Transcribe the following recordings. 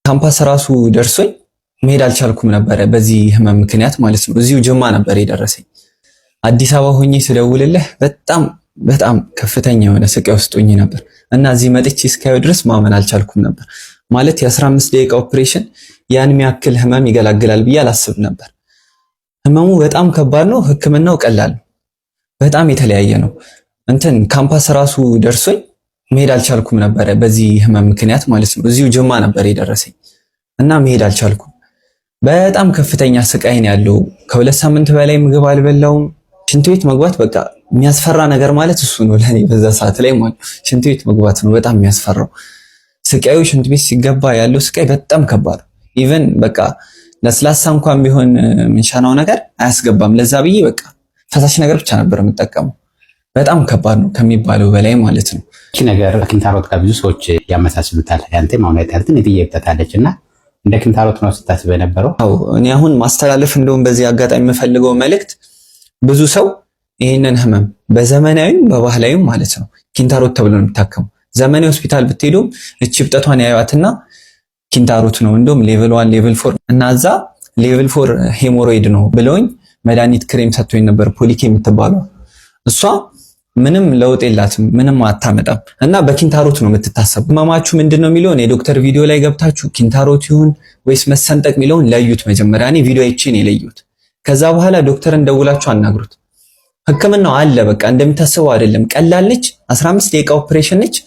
ካምፓስ ራሱ ደርሶኝ መሄድ አልቻልኩም ነበር በዚህ ህመም ምክንያት ማለት ነው። እዚሁ ጅማ ነበር የደረሰኝ። አዲስ አበባ ሆኜ ስደውልልህ በጣም ከፍተኛ የሆነ ስቃይ ውስጥ ሆኜ ነበር እና እዚህ መጥቼ እስካየው ድረስ ማመን አልቻልኩም ነበር። ማለት የ15 ደቂቃ ኦፕሬሽን ያን የሚያክል ህመም ይገላግላል ብዬ አላስብ ነበር። ህመሙ በጣም ከባድ ነው፣ ህክምናው ቀላል ነው። በጣም የተለያየ ነው። ካምፓስ ራሱ ደርሶኝ መሄድ አልቻልኩም ነበር በዚህ ህመም ምክንያት ማለት ነው። እዚሁ ጅማ ነበር የደረሰኝ እና መሄድ አልቻልኩም። በጣም ከፍተኛ ስቃይ ነው ያለው። ከ2 ሳምንት በላይ ምግብ አልበላውም። ሽንት ቤት መግባት በቃ የሚያስፈራ ነገር ማለት እሱ ነው ለኔ በዛ ሰዓት ላይ ማለት ሽንት ቤት መግባት ነው በጣም የሚያስፈራው። ስቃዩ ሽንት ቤት ሲገባ ያለው ስቃይ በጣም ከባድ ነው። ኢቭን በቃ ለስላሳ እንኳን ቢሆን ምንሻናው ነገር አያስገባም። ለዛ ብዬ በቃ ፈሳሽ ነገር ብቻ ነበር የምጠቀመው። በጣም ከባድ ነው ከሚባለው በላይ ማለት ነው። እቺ ነገር ኪንታሮት ጋር ብዙ ሰዎች ያመሳስሉታል። ያንተ ማውናት ያልትን እየተታለችና እንደ ኪንታሮት ነው ስታስብ የነበረው? አዎ እኔ አሁን ማስተላለፍ እንደውም በዚህ አጋጣሚ የምፈልገው መልእክት ብዙ ሰው ይህንን ህመም በዘመናዊም በባህላዊም ማለት ነው ኪንታሮት ተብሎ ነው የሚታከመው። ዘመናዊ ሆስፒታል ብትሄዱም እቺ ብጠቷን ያዩዋትና ኪንታሮት ነው እንደውም ሌቭል 1 ሌቭል 4 እና እዛ ሌቭል 4 ሄሞሮይድ ነው ብለውኝ መድኃኒት ክሬም ሰጥቶኝ ነበር ፖሊክ የምትባለው እሷ ምንም ለውጥ የላትም፣ ምንም አታመጣም እና በኪንታሮት ነው የምትታሰበው። ህመማችሁ ምንድነው የሚለውን የዶክተር ቪዲዮ ላይ ገብታችሁ ኪንታሮት ይሁን ወይስ መሰንጠቅ የሚለውን ለዩት። መጀመሪያ እኔ ቪዲዮ አይቼ ነው የለዩት። ከዛ በኋላ ዶክተርን ደውላችሁ አናግሩት። ህክምናው አለ በቃ እንደሚታሰበው አይደለም። ቀላል ነች፣ 15 ደቂቃ ኦፕሬሽን ነች፣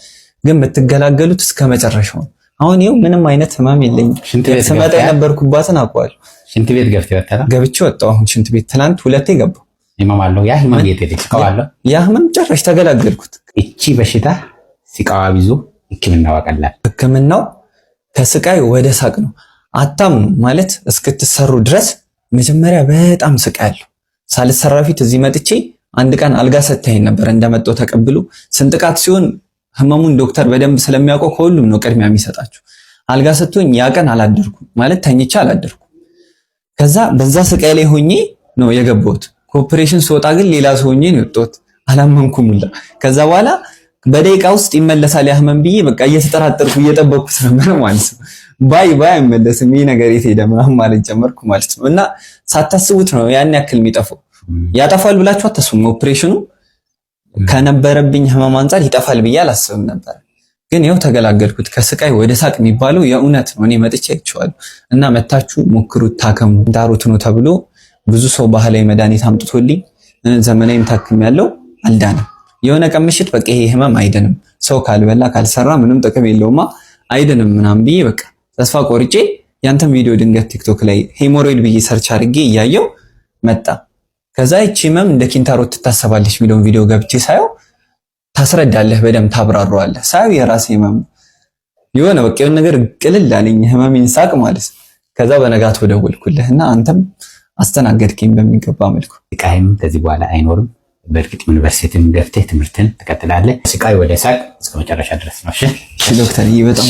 ግን የምትገላገሉት እስከ መጨረሻው። አሁን ይኸው ምንም አይነት ህመም የለኝም። ስመጣ የነበርኩባትን አውቀዋለሁ። ሽንት ቤት ገብቼ ወጣሁ። አሁን ሽንት ቤት ትናንት 2 ገባሁ። ይማማለው ያ ህመም የት ሲቃዋለው ያ ህመም ጭራሽ ተገላገልኩት። እቺ በሽታ ሲቃዋ ቢዙ ህክምናው ቀላል። ህክምናው ከስቃይ ወደ ሳቅ ነው። አታምኑ ማለት እስክትሰሩ ድረስ መጀመሪያ በጣም ስቃይ አለው። ሳልሰራ ፊት እዚህ መጥቼ አንድ ቀን አልጋ ሰጥተኸኝ ነበር እንደመጣሁ ተቀብሎ። ስንጥቃት ሲሆን ህመሙን ዶክተር በደንብ ስለሚያውቀው ከሁሉም ነው ቅድሚያ የሚሰጣችሁ። አልጋ ሰጥቶኝ ያ ቀን አላደርኩም ማለት ተኝቼ አላደርኩም። ከዛ በዛ ስቃይ ላይ ሆኜ ነው የገባሁት። ኮኦፕሬሽን ስወጣ ግን ሌላ ሰው ሆኜ ነው የወጣሁት። አላመንኩም ሁላ። ከዛ በኋላ በደቂቃ ውስጥ ይመለሳል ያ ህመም ብዬ በቃ እየተጠራጠርኩ እየጠበቅኩት ነበር ማለት ነው። ባይ አይመለስም ይሄ ነገር የት ሄደ ምናምን ማለት ጀመርኩ ማለት ነው። እና ሳታስቡት ነው ያን ያክል የሚጠፋው። ያጠፋል ብላችሁ አታስቡም። ኦፕሬሽኑ ከነበረብኝ ህመም አንፃር ይጠፋል ብዬ አላስብም ነበር። ግን ይኸው ተገላገልኩት። ከስቃይ ወደ ሳቅ የሚባለው የእውነት ነው። እኔ መጥቼ አይቼዋለሁ እና መታችሁ ሞክሩት፣ ታከሙ። ኪንታሮት ነው ተብሎ ብዙ ሰው ባህላዊ መድኃኒት አምጥቶልኝ ዘመናዊም ታክም ያለው አልዳንም። የሆነ ቀን ምሽት በቃ ይሄ ህመም አይደንም፣ ሰው ካልበላ ካልሰራ ምንም ጥቅም የለውማ አይደንም ምናምን ብዬ በቃ ተስፋ ቆርጬ ያንተም ቪዲዮ ድንገት ቲክቶክ ላይ ሄሞሮይድ ብዬ ሰርች አድርጌ እያየው መጣ። ከዛ ይቺ ህመም እንደ ኪንታሮት ትታሰባለች የሚለውን ቪዲዮ ገብቼ ሳየው ታስረዳለህ፣ በደንብ ታብራራዋለህ። ሳየው የራሴ ህመም የሆነ በቃ የሆነ ነገር ቅልል አለኝ፣ ህመሜን ሳቅ ማለት ነው። ከዛ በነጋታው ደወልኩልህና አንተም አስተናገድከኝ በሚገባ መልኩ። ስቃይም ከዚህ በኋላ አይኖርም። በእርግጥ ዩኒቨርሲቲም ገብተህ ትምህርትን ትቀጥላለህ። ስቃይ ወደ ሳቅ እስከ መጨረሻ ድረስ ነው። እሺ ዶክተር፣ በጣም